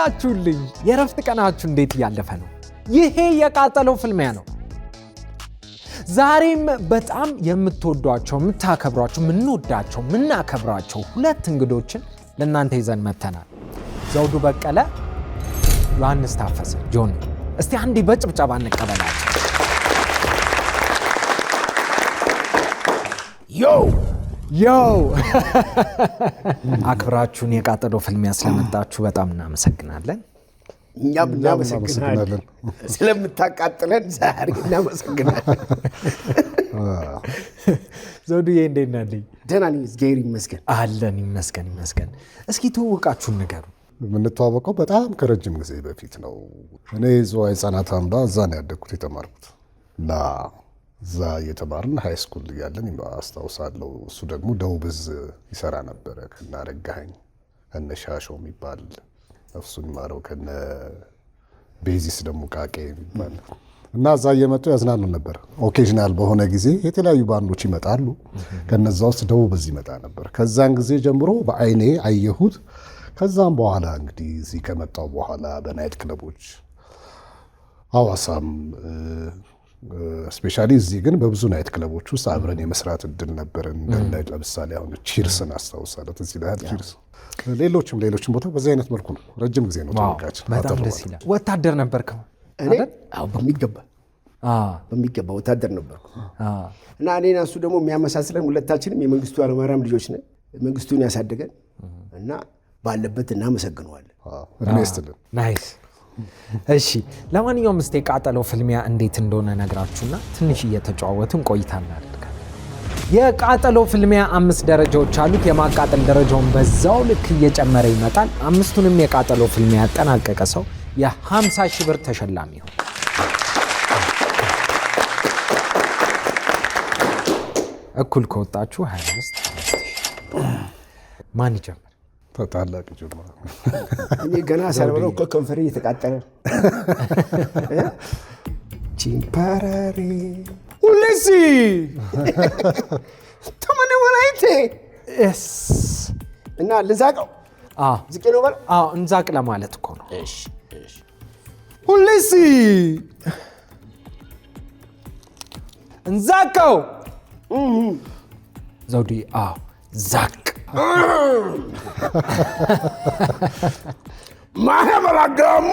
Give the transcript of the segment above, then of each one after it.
አላችሁልኝ? የረፍት ቀናችሁ እንዴት እያለፈ ነው? ይሄ የቃጠሎ ፍልሚያ ነው። ዛሬም በጣም የምትወዷቸው፣ የምታከብሯቸው፣ የምንወዳቸው፣ የምናከብራቸው ሁለት እንግዶችን ለእናንተ ይዘን መተናል። ዘውዱ በቀለ፣ ዮሐንስ ታፈሰ። ጆኒ እስቲ አንዴ በጭብጨባ እንቀበላቸው። ዮ አክብራችሁን የቃጠሎ ፍልሚያ ስለመጣችሁ በጣም እናመሰግናለን። እኛም እናመሰግናለን ስለምታቃጥለን። ዛሬ እናመሰግናለን። ዘውዱዬ እንዴት ነህ? ደህና ነኝ፣ እግዚአብሔር ይመስገን። አለን ይመስገን። እስኪ ትውውቃችሁን ንገሩ። የምንተዋወቀው በጣም ከረጅም ጊዜ በፊት ነው። እኔ ዝዋይ ሕፃናት አምባ እዛ ነው ያደግኩት የተማርኩት እና እዛ እየተማርን ሃይ ስኩል እያለን አስታውሳለሁ። እሱ ደግሞ ደቡብ ዕዝ ይሰራ ነበረ ከነ አረጋኸኝ ከነ ሻሾ የሚባል ነፍሱን ይማረው፣ ከነ ቤዚስ ደግሞ ቃቄ የሚባል እና እዛ እየመጡ ያዝናኑ ነበር። ኦኬዥናል በሆነ ጊዜ የተለያዩ ባንዶች ይመጣሉ። ከነዛ ውስጥ ደቡብ ዕዝ ይመጣ ነበር። ከዛን ጊዜ ጀምሮ በአይኔ አየሁት። ከዛም በኋላ እንግዲህ እዚህ ከመጣው በኋላ በናይት ክለቦች ሐዋሳም ስፔሻሊ እዚህ ግን በብዙ ናይት ክለቦች ውስጥ አብረን የመስራት እድል ነበረን። ለምሳሌ አሁን ቺርስን አስታውሳለሁ። እዚህ ላይ ቺርስ፣ ሌሎችም ቦታ በዚህ አይነት መልኩ ነው። ረጅም ጊዜ ነው ተወቃችን። በጣም ደስ ይላል። ወታደር ነበርከው? እኔ በሚገባ ወታደር ነበርኩ እና እኔና እሱ ደግሞ የሚያመሳስለን ሁለታችንም የመንግስቱ ኃይለማርያም ልጆች ነን። መንግስቱን ያሳደገን እና ባለበት እናመሰግነዋለን። እድሜ ይስጥልን። ናይስ። እሺ ለማንኛውም እስቲ የቃጠሎ ፍልሚያ እንዴት እንደሆነ ነግራችሁና ትንሽ እየተጨዋወትን ቆይታ እናደርጋለን። የቃጠሎ ፍልሚያ 5 ደረጃዎች አሉት። የማቃጠል ደረጃውን በዛው ልክ እየጨመረ ይመጣል። 5ቱንም የቃጠሎ ፍልሚያ ያጠናቀቀ ሰው የ50 ሺህ ብር ተሸላሚ ይሆናል። እኩል ከወጣችሁ 25። ማን ይጀምር? ታላቅ ጀምራ። እኔ ገና ሳልበለው እኮ ከንፈሬ እየተቃጠለ ቺምፓራሪ ሁሌሲ ተመነ ወላይቴ እና ልዛቀው ዝቄ ነው ባል እንዛቅ ለማለት እኮ ነው። እሺ ሁሌሲ እንዛቀው ዘውዲ ዛቅ ማህበራጋሙ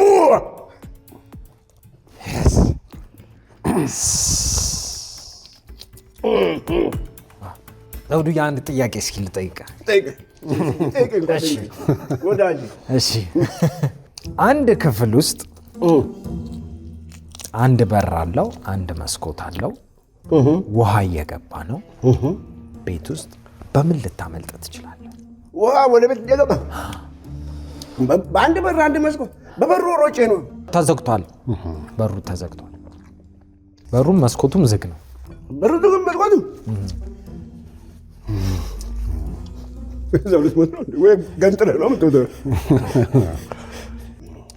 ዘውዱ የአንድ ጥያቄ እስኪ ልጠይቅህ። እሺ አንድ ክፍል ውስጥ አንድ በር አለው፣ አንድ መስኮት አለው፣ ውሃ እየገባ ነው። ቤት ውስጥ በምን ልታመልጥ ትችላለህ? ውሃ ወደ ቤት እየገባ በአንድ በር አንድ መስኮት፣ በበሩ ሮጬ ነው። ተዘግቷል። በሩ ተዘግቷል። በሩም መስኮቱም ዝግ ነው። በሩ ዝግ መስኮቱ ዘውልስ ሞት ነው ወይ ገንጥለህ ነው የምትወጣው?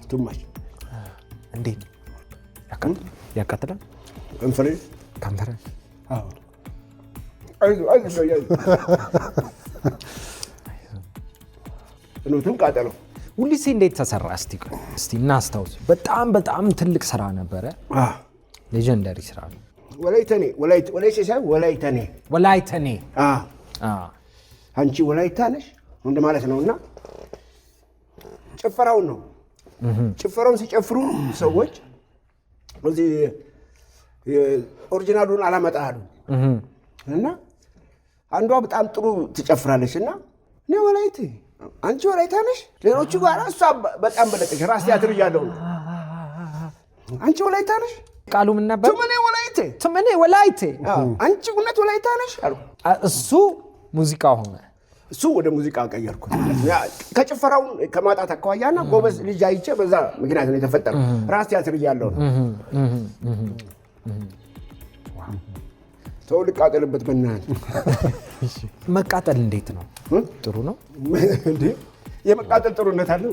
ቱማች እንዴት ያቃጥላል? ከንፈሬ እኑትም ቃጠሎ ሁሊሲ እንዴት ተሰራ? እስቲ እናስታውስ። በጣም ትልቅ ስራ ነበረ። ሌጀንደሪ ስራ ነው። ወላይተኔ አንቺ ወላይታ ነሽ እንደማለት ነውና ጭፈራውን ነው። ጭፈራውን ሲጨፍሩ ሰዎች እዚህ ኦሪጂናሉን አላመጣሉ እና አንዷ በጣም ጥሩ ትጨፍራለች እና እኔ ወላይቴ አንቺ ወላይታ ነሽ ሌሎቹ ጋር እሷ በጣም በለጠች። ራስ ቲያትር እያለው ነው አንቺ ወላይታ ነሽ። ቃሉ ምን ነበር? ትመኔ ወላይቴ አንቺ እውነት ወላይታ ነሽ አሉ። እሱ ሙዚቃ ሆነ። እሱ ወደ ሙዚቃ ቀየርኩት። ከጭፈራው ከማጣት አኳያና ጎበዝ ልጅ አይቼ በዛ ምክንያት ነው የተፈጠረው። ራስ ቲያትር እያለው ነው። ሰው ልቃጠልበት በእናትህ። መቃጠል እንዴት ነው? ጥሩ ነው እንዴ? የመቃጠል ጥሩነት አለው።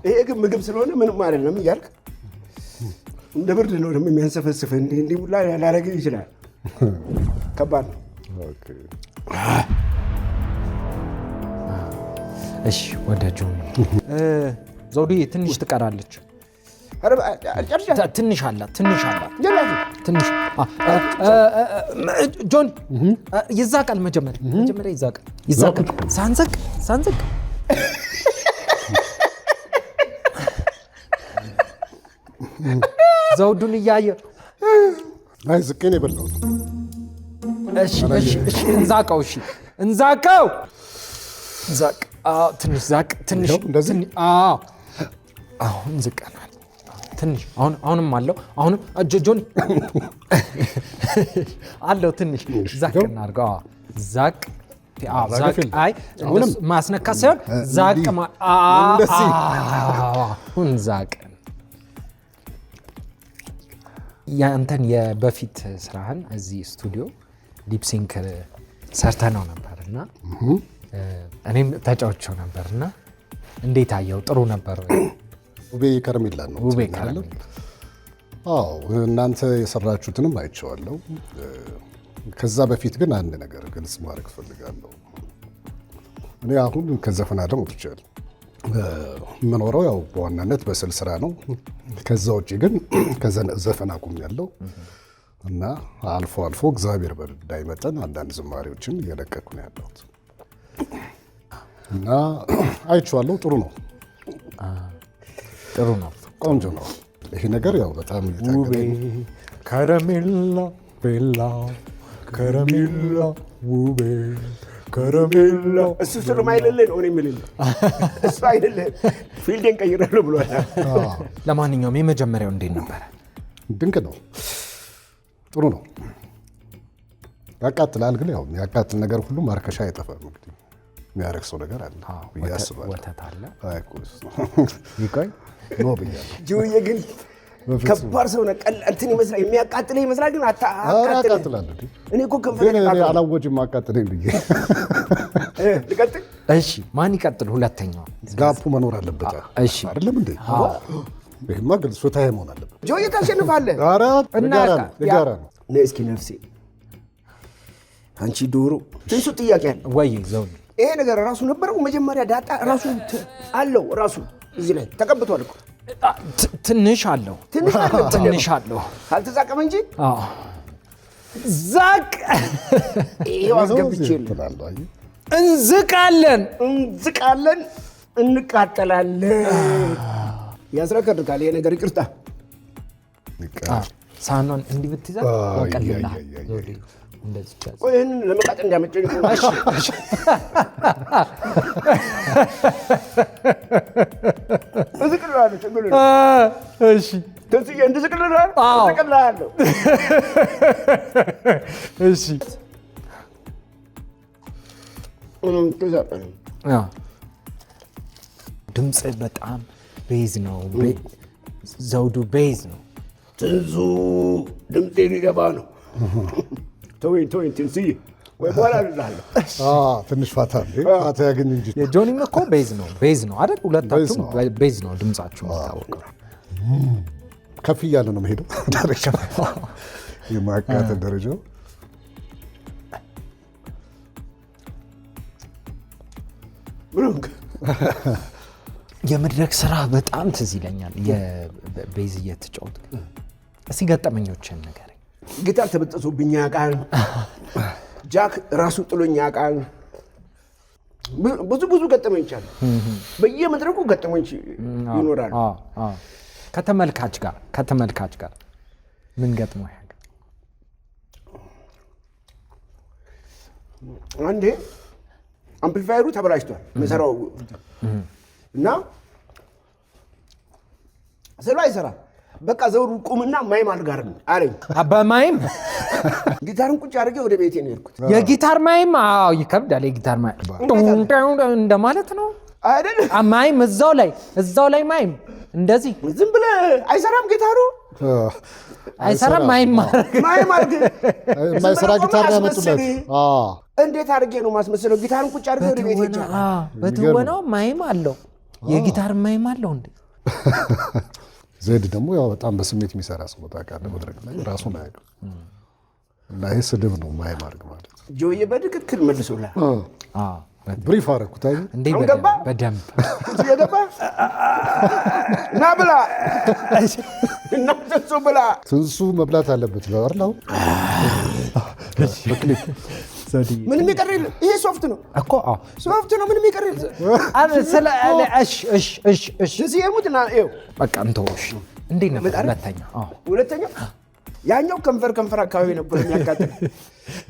ይሄ ግን ምግብ ስለሆነ ምንም አይደለም እያልክ እንደ ብርድ ነው ደግሞ የሚያንሰፈስፍ እንዲህ ሙላ ላረግ ይችላል። ከባድ ነው። እሺ ወደ ጆኒ ዘውዱዬ ትንሽ ትቀራለች። ትንሽ አላት ትንሽ ጆን ይዛቃል። መጀመሪያ ይዛቃል። ሳንዘቅ ዘውዱን እያየ አይ ዝቄን የበላሁት። እሺ እንዛቀው። እንዛቀው። ትንሽ ዛቅ። ትንሽ እንደዚህ። አሁን ዝቀናል ትንሽ። አሁንም አለው። አሁንም ጆኒ አለው ትንሽ ዛቅ እናድርገው። ዛቅ። አይ ማስነካት ሳይሆን ዛቅ። አሁን ዛቅ። ያንተን የበፊት ስራህን እዚህ ስቱዲዮ ሊፕሲንክ ሰርተነው ነበርና እኔም ተጫውቼው ነበርና እንዴት አየው? ጥሩ ነበር። ውቤ ከረሜላ ነው። ውቤ ከረሜላ። አዎ እናንተ የሰራችሁትንም አይቼዋለሁ። ከዛ በፊት ግን አንድ ነገር ግልጽ ማድረግ ፈልጋለሁ። እኔ አሁን ከዘፈን ዓለም ወጥቻለሁ። የምኖረው ያው በዋናነት በስዕል ስራ ነው። ከዛ ውጭ ግን ከዘፈን አቁሜያለሁ እና አልፎ አልፎ እግዚአብሔር በረዳኝ መጠን አንዳንድ ዝማሬዎችን እየለቀኩ ነው ያለሁት እና አይቼዋለሁ። ጥሩ ነው፣ ቆንጆ ነው። ይሄ ነገር ያው በጣም ውቤ ከረሜላ ቤላ ከረሜላ ውቤ ከረሜላ እሱ ስለማይልልህ ነው እኔ የምልልህ። እሱ አይደለም ፊልዴን ቀይሬያለሁ ብሏል። ለማንኛውም የመጀመሪያው እንዴት ነበረ? ድንቅ ነው፣ ጥሩ ነው። ያቃጥላል፣ ግን ያው የሚያቃጥል ነገር ሁሉ ማርከሻ አይጠፋም። እንግዲህ የሚያረክሰው ነገር አለ ብዬ አስባለሁ። ወተት አለ ይቆይ ነው ብያለሁ። ጅውዬ ግን ከባድ ሰው ነው። እንትን ይመስላል የሚያቃጥልህ ይመስላል፣ ግን አቃጥላል። እኔ እኮ ከፈለክ አላወጅም አቃጥለኝ ብዬ ልቀጥል። እሺ ማን ይቀጥል? ሁለተኛው ጋፑ መኖር አለበት አይደለም እንዴ? ይሄማ ግልጽ ፍትሃዊ መሆን አለበት። ጆዬ ታሸንፋለህ። ኧረ ንጋራ ነው። እስኪ ነፍሴ አንቺ ዶሮ ትንሱ ጥያቄ አለ ወይ ዘውዱ? ይሄ ነገር ራሱ ነበረው መጀመሪያ ዳጣ ራሱ አለው ራሱ እዚህ ላይ ተቀብቷል እኮ ትንሽ አለው አልተዛቀም እንጂ ዛቅ። ይሄው አስገብቼልህ እንዝቃለን፣ እንቃጠላለን። ያስረከርካል ይሄ ነገር። ይቅርታ ሳህኗን እንዲህ ብትይዛት ያቀልልሃል። ይህን ለመቃጠል እንዲያመቸኝ እዝቅልሃለሁ። ችግር እንድዝቅልሃለሁ። እሺ ድምፅ በጣም ቤዝ ነው። ዘውዱ ቤዝ ነው። ትንሱ ድምፄ ሊገባ ነው። ተወኝ ትንስዬ፣ ወይ በኋላ እልልሃለሁ። ትንሽ ፋታ ያገኝ እንጂ። የጆኒም እኮ ቤዝ ነው አይደል? ሁለታችሁም ቤዝ ነው ድምጻችሁ የሚታወቀው። ከፍ እያለ ነው መሄደው ደረጃ፣ የማቃጠል ደረጃው። የመድረክ ስራ በጣም ትዝ ይለኛል። የቤዝ እየተጫወትክ እስኪ ገጠመኞችን ንገረኝ። ጊታር ተበጠሶብኝ ያውቃል። ጃክ ራሱ ጥሎኝ ያውቃል። ብዙ ገጠመኝ ይቻላል። በየመድረኩ ገጠመኝ ይኖራል። ከተመልካች ጋር ምን ገጥሞ ያውቃል? አንዴ አምፕሊፋየሩ ተበላሽቷል መሰራው እና ስለ አይሰራም። በቃ ዘውዱ ቁምና ማይም አልጋርም አለኝ። በማይም ጊታርን ቁጭ አድርጌ ወደ ቤቴ ነው የሄድኩት። የጊታር ማይም ይከብዳል። የጊታር ማይም እንደማለት ነው አይደል? ማይም እዛው ላይ ማይም እንደዚህ ዝም ብለህ አይሰራም። ጊታሩ አይሰራም። ማይም የማይሰራ ጊታር ነው ያመጡለት። እንዴት አድርጌ ነው ማስመሰለው? ጊታርን ቁጭ አድርጌ ወደ ቤቴ ሄጃ። በትወናው ማይም አለው፣ የጊታር ማይም አለው እንዴ። ዘይድ ደግሞ ያው በጣም በስሜት የሚሰራ ሰው ታውቃለህ። መድረክ ላይ ራሱን አያውቅም እና ይሄ ስድብ ነው ማይም አድርግ ማለት። ጆዬ በትክክል መልሶላል። ብሪፍ አደረኩት። አይ እንዴ በደንብ ገባ ና ብላ እና ብላ ትንሱ መብላት አለበት ነው አይደል? ምንም ይቀር የለም። ይሄ ሶፍት ነው እኮ ሶፍት ነው። ምንም ይቀር የለም። እሺ የሙትና ይኸው በቃ እንተውሽ። እንዴት ነበር ሁለተኛው? ያኛው ከንፈር አካባቢ ነበር የሚያቃጥለው።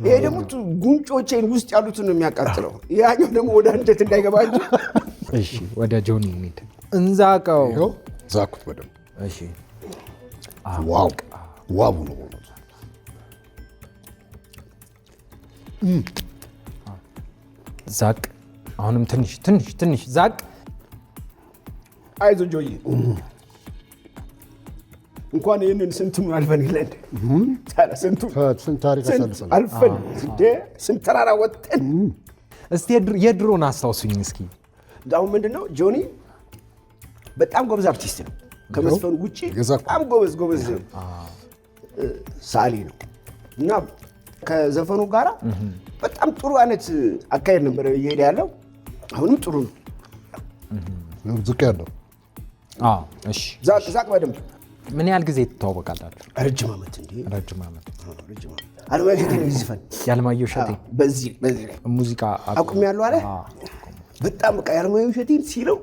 ይሄ ደግሞ ጉንጮቼን ውስጥ ያሉትን ነው የሚያቃጥለው። ያኛው ደግሞ ወደ አንጀት እንዳይገባ እንጂ። እሺ ወደ ጆኒ እንሂድ። እንዛቀው ዛኩት በደምብ። እሺ ዋው ነው ዛቅ። አሁንም ትንሽ ዛቅ። አይዞህ ጆዬ፣ እንኳን ይህንን ስንቱን አልፈን ይለን ስንት ታሪክ አልፈን ስንት ተራራ ወጥተን። እስቲ የድሮን አስታውሱኝ እስኪ። አሁን ምንድነው ጆኒ በጣም ጎበዝ አርቲስት ነው። ከመስፈኑ ውጪ በጣም ጎበዝ ሳሊ ነው እና ከዘፈኑ ጋራ በጣም ጥሩ አይነት አካሄድ ነበር እየሄደ ያለው። አሁንም ጥሩ ነው። ዝቅ ያለው እሺ ዛቅ በደንብ። ምን ያህል ጊዜ ትተዋወቃላችሁ? ረጅም ዓመት እንዴ? ረጅም ዓመት። አለማየሁ እሸቴ ነው ይዝፈን። ያለማየሁ እሸቴ በዚህ ሙዚቃ አቁሜያለሁ አለ። በጣም በቃ ያለማየሁ እሸቴ ሲለው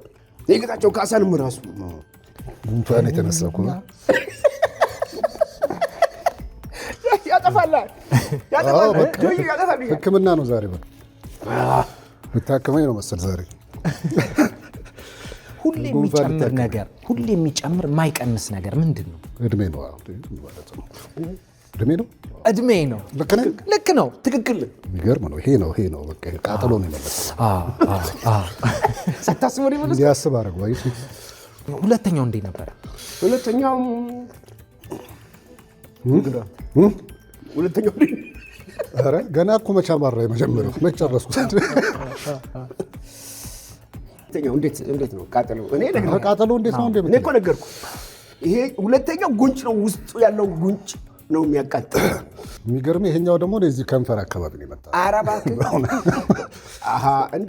የጌታቸው ካሳንም ራሱ ጉንፋን የተነሳኩ ነው ያጠፋል። ሕክምና ነው ዛሬ። ብታክመኝ ነው መሰል ዛሬ። ሁሌ የሚጨምር ነገር፣ ሁሌ የሚጨምር የማይቀንስ ነገር ምንድን ነው? እድሜ ነው ማለት ነው። እድሜ ነው። ልክ ነው። ትክክል። የሚገርም ነው። ይሄ ነው በቃ ቃጠሎ ነው የመለሰው። ሳታስበው ነው የመለሰው። እንዲያስብ አደረገው። አይ ሁለተኛው እንዴት ነበረ? ሁለተኛው ኧረ ገና እኮ መቼ አማራ የመጀመሪያው መቼ ጨረስኩት። ሁለተኛው እንዴት ነው ቃጠሎ? ቃጠሎ እንዴት ነው? እኔ እኮ ነገርኩህ። ይሄ ሁለተኛው ጉንጭ ነው፣ ውስጡ ያለው ጉንጭ ነው የሚያቃጥል። የሚገርም ይሄኛው ደግሞ እዚህ ከንፈር አካባቢ ነው የመጣው። ኧረ እባክህ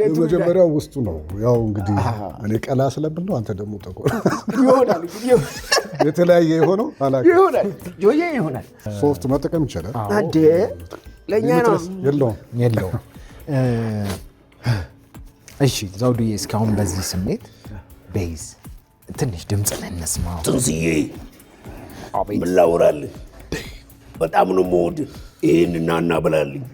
የመጀመሪያው ውስጡ ነው። ያው እንግዲህ እኔ ቀላ ስለብል ነው፣ አንተ ደግሞ ጠቆር ይሆናል። የተለያየ የሆነው ይሆናል፣ ጆዬ ይሆናል። ሶፍት መጠቀም ይቻላል። አዴ ለእኛ ነው የለውም። እሺ ዘውዱዬ፣ እስካሁን በዚህ ስሜት ቤዝ ትንሽ ድምፅ እንስማው። ትንስዬ ምን ላውራልህ? በጣም ነው የምወድህ። ይህን እና በላልኝ።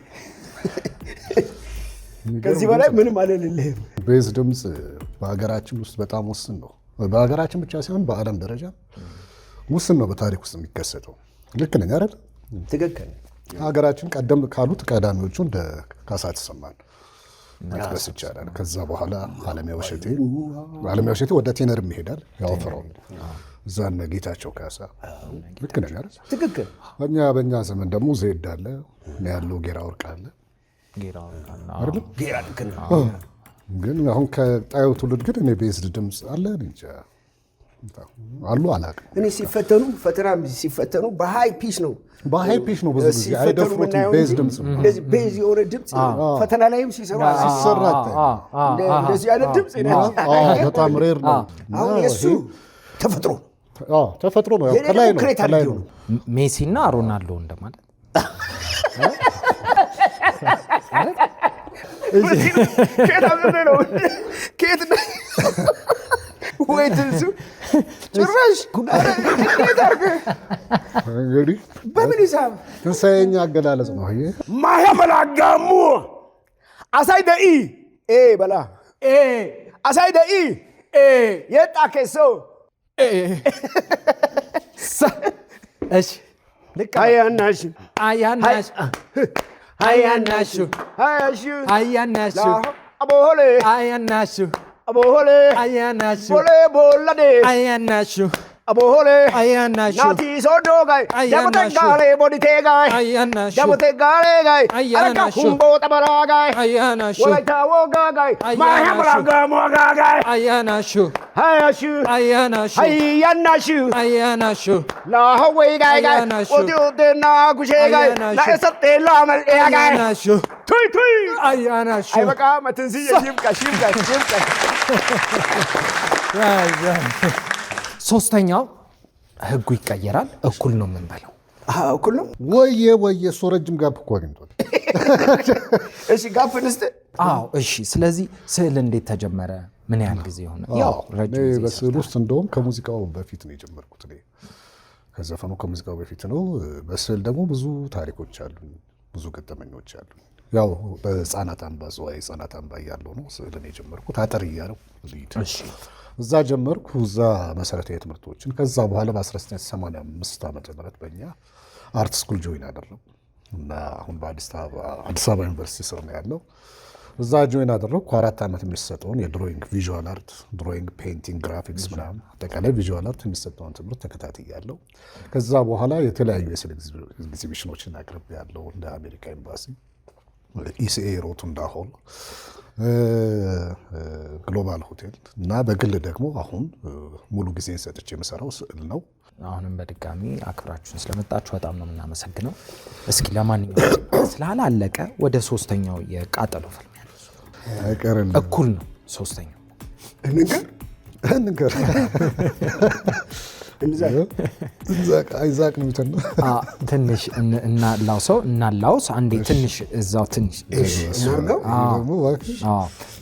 ከዚህ በላይ ምንም አልልልህም። ቤዝ ድምፅ በሀገራችን ውስጥ በጣም ውስን ነው። በሀገራችን ብቻ ሳይሆን በዓለም ደረጃ ውስን ነው በታሪክ ውስጥ የሚከሰተው። ልክ ነኝ አይደል? ትክክል። ሀገራችን ቀደም ካሉት ቀዳሚዎቹ እንደ ካሳ ተሰማን መጥቀስ ይቻላል። ከዛ በኋላ አለማየሁ እሸቴ ወደ ቴነርም ይሄዳል ያወፈረው። እዛ እነ ጌታቸው ካሳ። ልክ ነኝ አይደል? ትክክል። በእኛ ዘመን ደግሞ ዜድ አለ ያለው ጌራ ወርቅ አለ። ግን አሁን ከጣዩ ትውልድ ግን እኔ ቤዝድ ድምፅ አለ እንጃ አሉ አላውቅም። እኔ ሲፈተኑ በሃይ ፒች ነው ብዙ ጊዜ አይደፍሩትም። ቤዝ ድምፅ እንደዚህ ቤዝ የሆነ ድምፅ ፈተና ላይም ሲሰራ እንደዚህ አይነት ድምፅ በጣም ሬር ነው። አሁን የእሱ ተፈጥሮ ነው። ከላይ ነው። ሜሲና ሮናልዶ እንደማለት ጭራሽ በምን ሂሳብ ትንሣኤኛ አገላለጽ ነው። ማያመላጋሙ አሳይ ደኢ በላ አሳይ ደኢ የጣ ኬሶ እሺ ልክ አያናሽ አቦሆሌ አቦሆሌ ቦለዴ አቦሆሌ ናቲ ሶዶ ጋይ ዳቦቴጋሌ ቦዲቴጋይ ዳቦቴጋሌ ጋይ አረካ ሁምቦ ጠበራ ጋይ ወላይታ ወጋ ጋይ ማያምራጋ ሞጋ ጋይ አያናሹ ላሆወይ ጋይ ጋይ ኦዲኦዴና ጉሼ ጋይ ናኤሰጤ ላመልኤ ጋይ ቱይ ቱይ አያናሽ አይበቃ መትንስዬ ይብቃሽ። ሶስተኛው ህጉ ይቀየራል። እኩል ነው የምንበለው። እኩል ነው ወየ እሱ ረጅም ጋፕ እኮ አግኝቷል። እሺ ጋፕ እንስጥ። አዎ እሺ። ስለዚህ ስዕል እንዴት ተጀመረ? ምን ያህል ጊዜ ሆነ? ያው ረጅም ጊዜ በስዕል ውስጥ እንደውም ከሙዚቃው በፊት ነው የጀመርኩት እኔ። ከዘፈኑ ከሙዚቃው በፊት ነው። በስዕል ደግሞ ብዙ ታሪኮች አሉ፣ ብዙ ገጠመኞች አሉ። ያው በህፃናት አምባ ዝዋይ ህፃናት አምባ እያለሁ ነው ስዕልን የጀመርኩት። አጠር እያለሁ እዛ ጀመርኩ። እዛ መሰረታዊ ትምህርቶችን ከዛ በኋላ በ1985 ዓ.ም በእኛ አርት ስኩል ጆይን አደረጉ እና አሁን በአዲስ አበባ ዩኒቨርሲቲ ስር ነው ያለው። እዛ ጆይን አደረግኩ። 4 ዓመት የሚሰጠውን የድሮይንግ ቪዥዋል አርት፣ ድሮይንግ፣ ፔይንቲንግ፣ ግራፊክስ ምናምን አጠቃላይ ቪዥዋል አርት የሚሰጠውን ትምህርት ተከታትያለሁ። ከዛ በኋላ የተለያዩ የስዕል ኤግዚቢሽኖችን አቅርቤያለሁ እንደ አሜሪካ ኤምባሲ፣ ኢሲኤ ሮቱንዳ ሆል፣ ግሎባል ሆቴል እና በግል ደግሞ አሁን ሙሉ ጊዜ ሰጥቼ የምሰራው ስዕል ነው። አሁንም በድጋሚ አክብራችሁን ስለመጣችሁ በጣም ነው የምናመሰግነው። እስኪ ለማንኛውም ስላላለቀ ወደ ሶስተኛው የቃጠሎ ፍልሚያ አይቀርም። እኩል ነው ሶስተኛው። እንንገር አይዛቅ ነው የሚተና ትንሽ እናላውስ አንዴ ትንሽ እዛው ትንሽ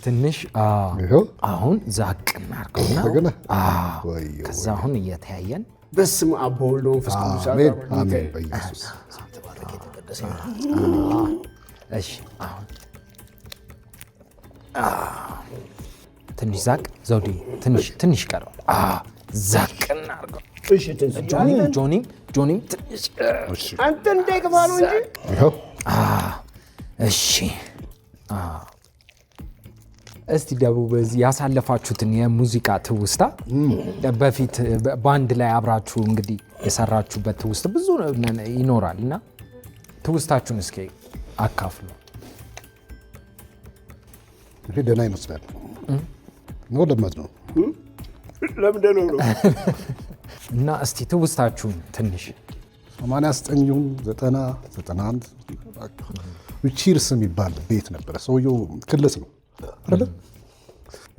ትንሽ አሁን ዛቅ እናድርገውና ከዛ አሁን እየተያየን በስመ አብ ወወልድ ወመንፈስ ቅዱስ አሜን። በኢየሱስ እሺ አሁን ትንሽ ዛቅ ዘውዴ ትንሽ ቀረዋል። ዛቅ እናድርገው። ጆኒ ትንሽ አንተ እንዳይገባሉ እንጂ እሺ። እስቲ ደግሞ በዚህ ያሳለፋችሁትን የሙዚቃ ትውስታ በፊት ባንድ ላይ አብራችሁ እንግዲህ የሰራችሁበት ትውስታ ብዙ ይኖራል እና ትውስታችሁን እስኪ አካፍሉ። ይሄ ደህና ይመስላል ነው ለማት ነው ለምንድን ነው እና እስቲ ትውስታችሁን ትንሽ 89 90 91 ቺርስ የሚባል ቤት ነበረ። ሰውየው ክልስ ነው አይደል?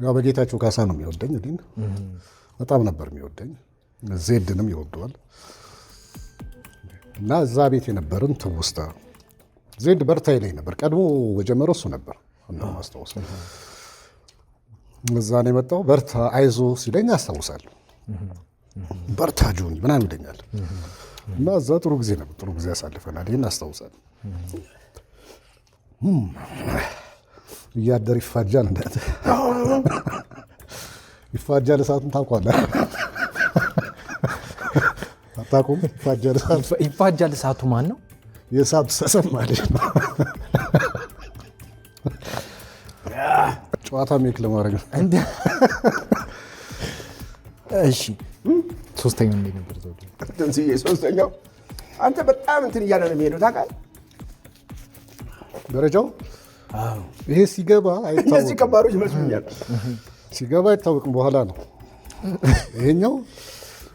ያው በጌታቸው ካሳ ነው የሚወደኝ። እኔን በጣም ነበር የሚወደኝ። ዜድንም ይወደዋል። እና እዛ ቤት የነበርን ትውስታ ዜድ በርታ ይለኝ ነበር። ቀድሞ የጀመረው እሱ ነበር እና ማስታወስ እዛ ነው የመጣው። በርታ አይዞ ሲለኝ አስታውሳለሁ። በርታ ጆኒ ምናምን ይለኛል። እና እዛ ጥሩ ጊዜ ነበር፣ ጥሩ ጊዜ አሳልፈናል። ይህን አስታውሳለሁ። እያደር ይፋጃል እንዳት ይፋጃል። እሳቱን ታውቋለህ? አታውቁም? ይፋጃል እሳቱ ማን ነው? የእሳቱ ተሰማ ልጅ ነው። ጨዋታ ሜክ ለማድረግ ነው። እሺ ሶስተኛው እንዴት ነበር? ሶስተኛው አንተ በጣም እንትን እያለ ነው የሚሄደው ታውቃለህ። ደረጃው ይሄ ሲገባ አይታወቅም። እነዚህ ከባዶች መስሉኛል። ሲገባ አይታወቅም፣ በኋላ ነው። ይሄኛው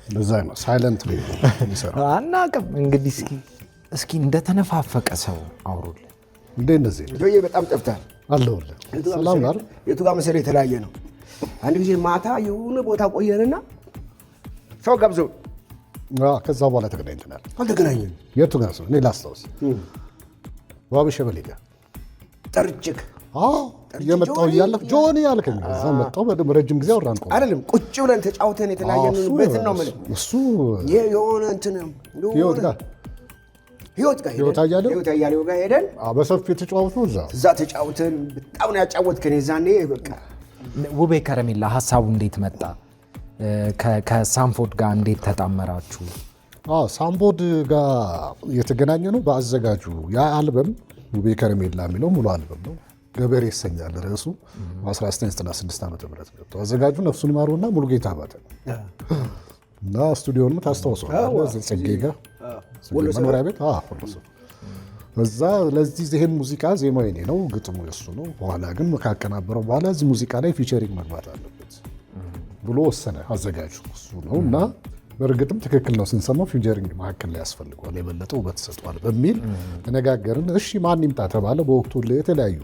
እንደዛ ነው፣ ሳይለንት ነው የሚሰራው። አናውቅም እንግዲህ እስኪ እንደተነፋፈቀ ሰው አውሩልን። እንደዚህ ጆዬ በጣም ጠፍተሃል። አለሁልህ። ሰላም ነው አይደል? የቱ ጋር መሰለህ የተለያየ ነው። አንድ ጊዜ ማታ የሆነ ቦታ ቆየንና ሰው ጋብዘው ከዛ በኋላ ተገናኝተናል። አልተገናኘንም። የቱ ጋር ሰው? እኔ ላስታውስ፣ ዋቢ ሸበሌ ጋር ጠርጭክ እየመጣሁ እያለሁ ጆኒ አልከኝ። እዛ መጣሁ። ረጅም ጊዜ አወራን። አይደለም ቁጭ ብለን ተጫውተን የተለያየንበትን ነው የምልህ። እሱ የሆነ እንትን ህይወት ጋር አያሌው ጋር ሄደን በሰፊ የተጫወትነው እዛ ተጫውተን በጣም ነው ያጫወትከን። የዛኔ በቃ ውቤ ከረሜላ ሀሳቡ እንዴት መጣ? ከሳምፎድ ጋር እንዴት ተጣመራችሁ? ሳምቦድ ጋር የተገናኘ ነው በአዘጋጁ። ያ አልበም ውቤ ከረሜላ የሚለው ሙሉ አልበም ነው። ገበሬ ይሰኛል ርዕሱ። በ1996 ዓ.ም ገብቶ አዘጋጁ ነፍሱን ይማሩና ሙሉጌታ አባተ እና ስቱዲዮንም ታስታውሰዋለህ? ጽጌ ጋር መኖሪያ ቤት እዛ። ለዚህ ይህን ሙዚቃ ዜማው የኔ ነው፣ ግጥሙ የሱ ነው። በኋላ ግን ካቀናበረው በኋላ እዚህ ሙዚቃ ላይ ፊቸሪንግ መግባት አለበት ብሎ ወሰነ አዘጋጁ እሱ ነው። እና በእርግጥም ትክክል ነው። ስንሰማው ፊውቸሪንግ መካከል ላይ ያስፈልገዋል፣ የበለጠ ውበት ሰጥቷል በሚል ተነጋገርን። እሺ ማን ይምጣ ተባለ። በወቅቱ የተለያዩ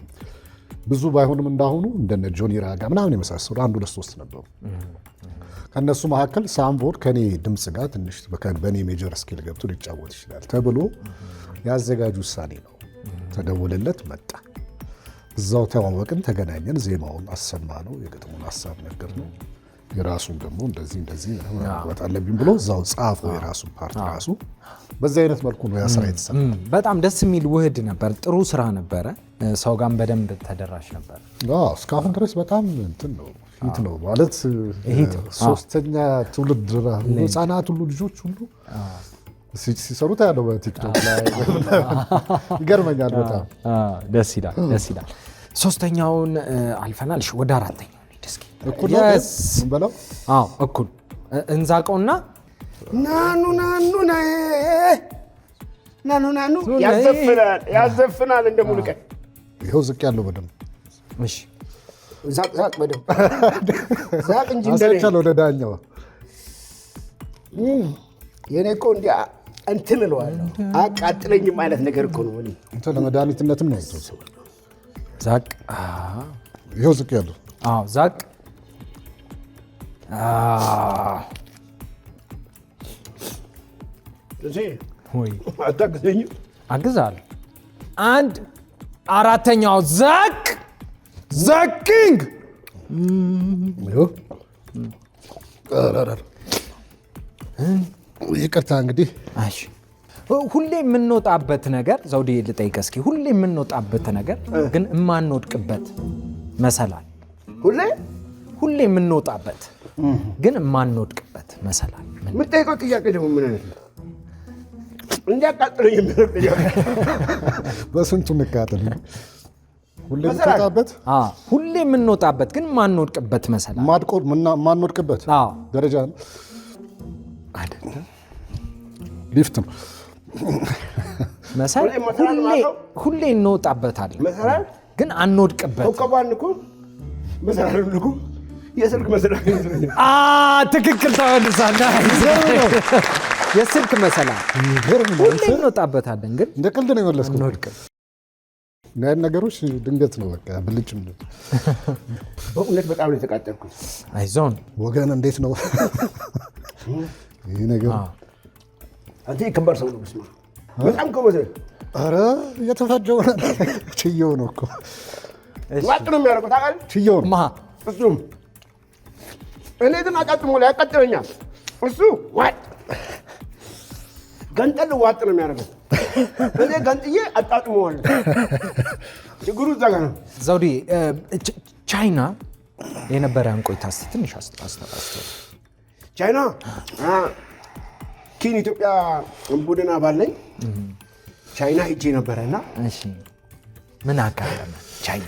ብዙ ባይሆንም እንዳሁኑ እንደነ ጆኒ ራጋ ምናምን የመሳሰሉ 1 2 3 ነበሩ። ከነሱ መካከል ሳምቦድ ከኔ ድምፅ ጋር ትንሽ በኔ ሜጀር ስኬል ገብቶ ሊጫወት ይችላል ተብሎ ያዘጋጁ ውሳኔ ነው። ተደወለለት፣ መጣ። እዛው ተዋወቅን፣ ተገናኘን። ዜማውን አሰማ ነው፣ የግጥሙን ሀሳብ ነገር ነው። የራሱን ደግሞ እንደዚህ ማግባት አለብኝ ብሎ እዛው ጻፈው የራሱን ፓርት ራሱ። በዚህ አይነት መልኩ ነው ያ ስራ የተሰራ። በጣም ደስ የሚል ውህድ ነበር። ጥሩ ስራ ነበረ። ሰው ጋር በደንብ ተደራሽ ነበር። እስካሁን ድረስ በጣም እንትን ነው ሂት ነው ማለት ሶስተኛ ትውልድ ህፃናት ሁሉ ልጆች ሁሉ ሲሰሩት ያለው በቲክቶክ ላይ ይገርመኛል። በጣም ደስ ይላል። ሶስተኛውን አልፈናል። ወደ አራተኛው እኩል በለው። እኩል እንዛቀውና ናኑ ያዘፍናል እንደ ሙሉቀን። ይኸው ዝቅ ያለው በደንብ ዛቅ በደንብ ዛቅ እንጂ እንደቻለው ወደ ዳኛው የኔ እኮ እንዲያ እንትን እለዋለሁ። አቃጥለኝም አይነት ነገር እኮ ነው። እንትን ለመድኃኒትነትም ነው። ዛቅ ይኸው ዝቅ ያለው ዛቅ አግዛለሁ። 1 4ኛው ዛቅ ዛኪንግ ይቅርታ እንግዲህ ሁሌ የምንወጣበት ነገር ዘውዴ ልጠይቅ እስኪ። ሁሌ የምንወጣበት ነገር ግን የማንወድቅበት መሰላል። ሁሌ የምንወጣበት ግን የማንወድቅበት መሰላል። የምጠይቀው ጥያቄ ደግሞ ምን አይነት ነው? እንዲያቃጥለኝ የሚያደርግ ጥያቄ። በስንቱ እንቃጥል። ሁሌ የምትወጣበት ሁሌ የምንወጣበት ግን የማንወድቅበት መሰላል። የማንወድቅበት ደረጃ ነው አይደለም? ሊፍት ነው መሰላል። ሁሌ እንወጣበታለን ግን አንወድቅበት። የስልክ መሰላል። ትክክል ተመልሳለህ። የስልክ መሰላል ሁሌ እንወጣበታለን ግን እንደ ቀልድ ነው የመለስኩት። ያን ነገሮች ድንገት ነው በቃ ብልጭ። በእውነት በጣም ነው የተቃጠልኩት። አይዞን ወገን፣ እንዴት ነው ይህ ነገር? አንተ ከባድ ሰው ነው። ስማ በጣም ከመሰ ኧረ እየተፋጀው ችየው ነው እኮ ዋጥ ነው የሚያደርገው። ታውቃለህ? ችየው ነው እሱም። እኔ ግን አቃጥሞ ላይ ያቃጥለኛል። እሱ ዋጥ ገንጠል ዋጥ ነው የሚያደርገው። እኔ ገንጥዬ አጣጥመዋለሁ። ችግሩ እዛ ጋር ነው። ዘውዴ ቻይና የነበረን ቆይታ እስኪ ትንሽ አስተዋጽኦ። ቻይና ኪን ኢትዮጵያ ቡድን አባል ነኝ። ቻይና ሄጄ ነበረና ምን አጋጠመ? ቻይና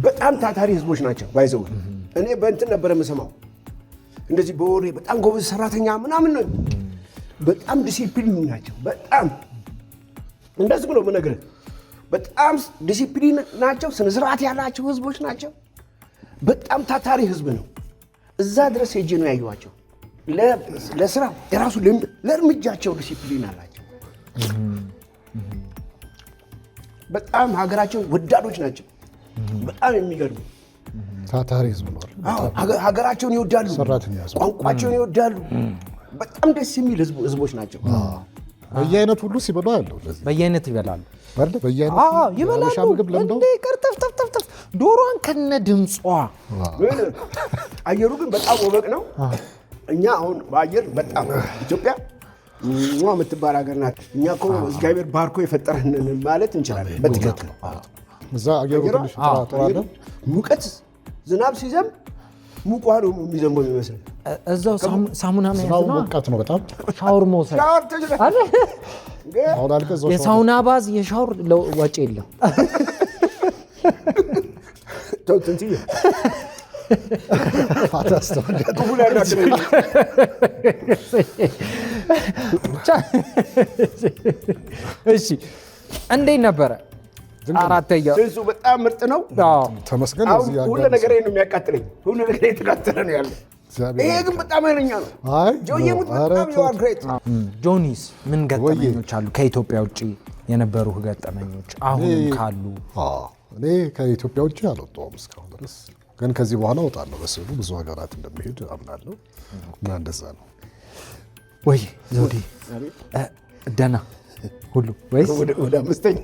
በጣም ታታሪ ህዝቦች ናቸው። ባይዘው እኔ በእንትን ነበረ የምሰማው እንደዚህ በወሬ በጣም ጎበዝ ሰራተኛ ምናምን ነው። በጣም ዲሲፕሊን ናቸው። በጣም እንደዚህ ብሎ የምነግርህ በጣም ዲሲፕሊን ናቸው። ስነ ስርዓት ያላቸው ህዝቦች ናቸው። በጣም ታታሪ ህዝብ ነው። እዛ ድረስ ሄጄ ነው ያየኋቸው። ለስራ የራሱ ልምድ፣ ለእርምጃቸው ዲሲፕሊን አላቸው። በጣም ሀገራቸው ወዳዶች ናቸው። በጣም የሚገርሙ ታታሪ ህዝብ ነው። ሀገራቸውን ይወዳሉ፣ ቋንቋቸውን ይወዳሉ። በጣም ደስ የሚል ህዝቦች ናቸው። በየአይነት ሁሉ ሲበሉ ያለው በየአይነት ይበላሉ። ይበላሉ። ቅርጥፍ ዶሮን ከነ ድምጿ። አየሩ ግን በጣም ወበቅ ነው። እኛ አሁን በአየር በጣም ኢትዮጵያ የምትባል ሀገር ናት። እኛ እኮ እግዚአብሔር ባርኮ የፈጠረን ማለት እንችላለን። በትክክል እዛ አየሩ ትንሽ ተራራለ። ሙቀት ዝናብ ሲዘንብ ሙቅ ውሃ ነው የሚዘንበው የሚመስል። እዛው ሳሙና ነው ሙቀት ነው በጣም ሻወር መውሰድ የሳውና ባዝ የሻወር ወጪ የለም። እሺ እንዴት ነበረ አራተኛው ስንሱ በጣም ምርጥ ነው። ተመስገን። ሁሉ ነገር ነው የሚያቃጥለኝ። ሁሉ ነገር የተቃጠለ ነው ያለ። ይሄ ግን በጣም ኃይለኛ ነው። ጆዬ በጣም you great። ጆኒስ ምን ገጠመኞች አሉ ከኢትዮጵያ ውጪ የነበሩ ገጠመኞች አሁንም ካሉ? እኔ ከኢትዮጵያ ውጪ አልወጣሁም እስካሁን ድረስ፣ ግን ከዚህ በኋላ እወጣለሁ። በስሉ ብዙ ሀገራት እንደሚሄድ አምናለሁ እና እንደዛ ነው። ወይ ዘውዴ ደህና ሁሉ ወይስ ወደ አምስተኛ?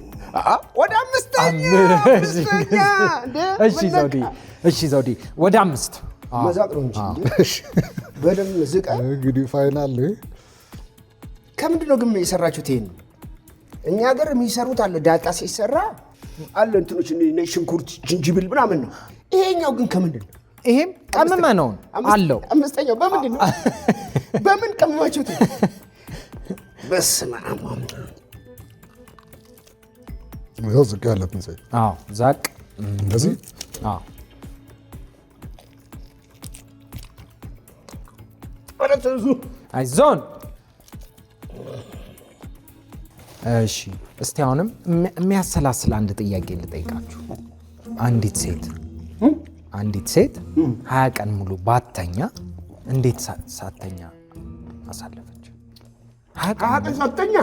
እሺ ዘውዴ ወደ 5 መዛቅ ነው እንጂ በደም ዝቃ። እንግዲህ ፋይናል ከምንድን ነው ግን የሰራችሁት? ይሄን እኛ ሀገር የሚሰሩት አለ፣ ዳጣ ሲሰራ አለ እንትኖች ሽንኩርት፣ ጅንጅብል ምናምን ነው። ይሄኛው ግን ከምንድን ነው? ይሄም ቀመመ ነው አለው። አምስተኛው በምንድን ነው? በምን ቀመማችሁት? በስመ አብ ነው ዝቅ ያለብን ሰይ። ዛቅ እንደዚህ አይዞን። እሺ እስቲ አሁንም የሚያሰላስል አንድ ጥያቄ ልጠይቃችሁ። አንዲት ሴት 20 ቀን ሙሉ ባተኛ እንዴት ሳተኛ አሳለፈች? 20 ቀን ሳተኛ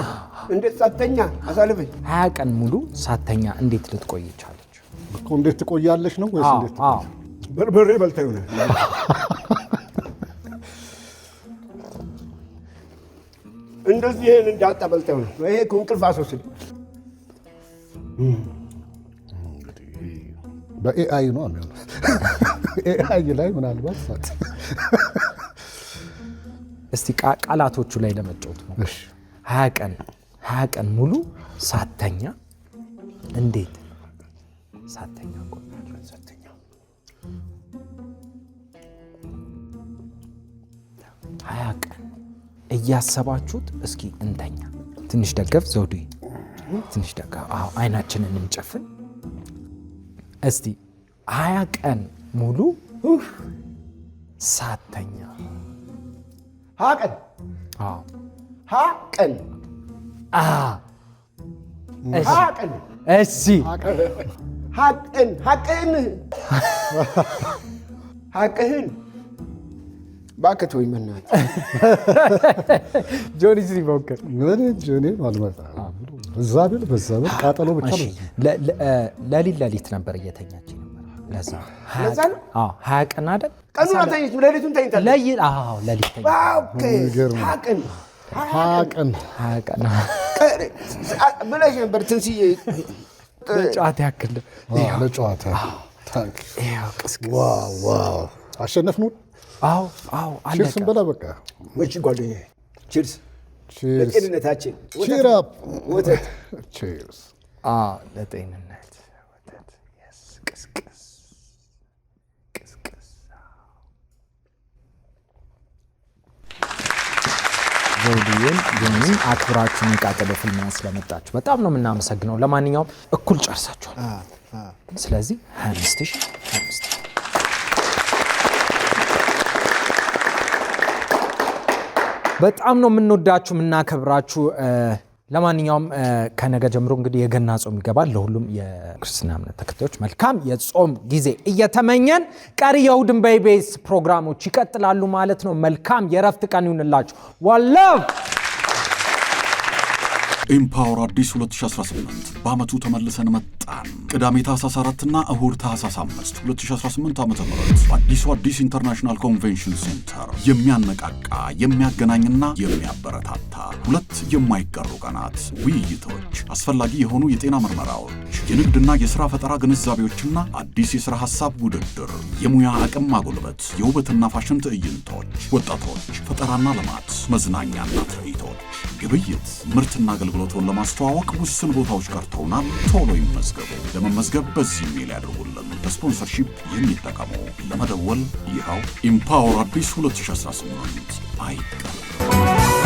እንዴት ሳተኛ አሳለፈች? 20 ቀን ሙሉ ሳተኛ እንዴት ልትቆይ ቻለች? እኮ እንዴት ትቆያለሽ ነው ወይስ እንዴት? በርበሬ በልታ ይሆናል። እንደዚህ ይሄን እንዳጣ በልታ ይሆናል። ይሄ እንቅልፍ አስወስድ። በኤአይ ነው የሚሆነው። ኤአይ ላይ ምናልባት እስቲ ቃላቶቹ ላይ ለመጫወት ነው። 20 ቀን ሙሉ ሳተኛ እንዴት ሳተኛ ሳተኛ 20 ቀን እያሰባችሁት እስኪ እንተኛ። ትንሽ ደገፍ ዘውዱ፣ ትንሽ ደገፍ። አይናችንን እንጨፍን እስቲ። 20 ቀን ሙሉ ሳተኛ 20 ቀን እሺ ሀቅህን ባከት ወይ መናት ጆኒ ሲሞክር ጆኒ ማልመጣ እዛ ቢል በዛ ቢል ቃጠሎ ብቻ ነው። ለሊት ነበር እየተኛች ነበር። ለዛ ነው 20 ቀን አይደል? ቀኑን አተኝት፣ ሌሊቱን ተኝታለች። ሌሊት ተኝታ። ሀቀን ብለሽ ነበር ትንስዬ። ለጨዋታ ያክል ለጨዋታ ዋው አሸነፍነው። ቺርስ እንበላ በቃ። ወጪ ጓደኛዬ ቺርስ ለጤንነታችን። ቺር አፕ ወተት ቺርስ ለጤንነት ወተት። ቅስቅስ ዘውዱን ጆኒን አክብራችሁን የቃጠሎ ፊልም ስለመጣችሁ በጣም ነው የምናመሰግነው። ለማንኛውም እኩል ጨርሳችኋል። ስለዚህ 25,000 በጣም ነው የምንወዳችሁ የምናከብራችሁ። ለማንኛውም ከነገ ጀምሮ እንግዲህ የገና ጾም ይገባል። ለሁሉም የክርስትና እምነት ተከታዮች መልካም የጾም ጊዜ እየተመኘን ቀሪ የእሁድን በኢቢኤስ ፕሮግራሞች ይቀጥላሉ ማለት ነው። መልካም የእረፍት ቀን ይሁንላችሁ። ዋላቭ ኢምፓወር አዲስ 2018 በአመቱ ተመልሰን መጣን። ቅዳሜ ታህሳስ 4 እና እሁድ ታህሳስ 5 2018 ዓ.ም በአዲሱ አዲስ ኢንተርናሽናል ኮንቬንሽን ሴንተር የሚያነቃቃ የሚያገናኝና የሚያበረታታ 2 የማይቀሩ ቀናት፣ ውይይቶች፣ አስፈላጊ የሆኑ የጤና ምርመራዎች፣ የንግድና የሥራ ፈጠራ ግንዛቤዎችና አዲስ የሥራ ሐሳብ ውድድር፣ የሙያ አቅም ማጎልበት፣ የውበትና ፋሽን ትዕይንቶች፣ ወጣቶች ፈጠራና ልማት፣ መዝናኛና ትርኢቶች፣ ግብይት፣ ምርትና አገልግሎቱን ለማስተዋወቅ ውስን ቦታዎች ቀርተውናል። ቶሎ ይመዝገቡ። ለመመዝገብ በዚህ ሜል ያድርጉልን። በስፖንሰርሺፕ የሚጠቀሙ ለመደወል ይኸው ኢምፓወር አዲስ 2018 አይቀርም።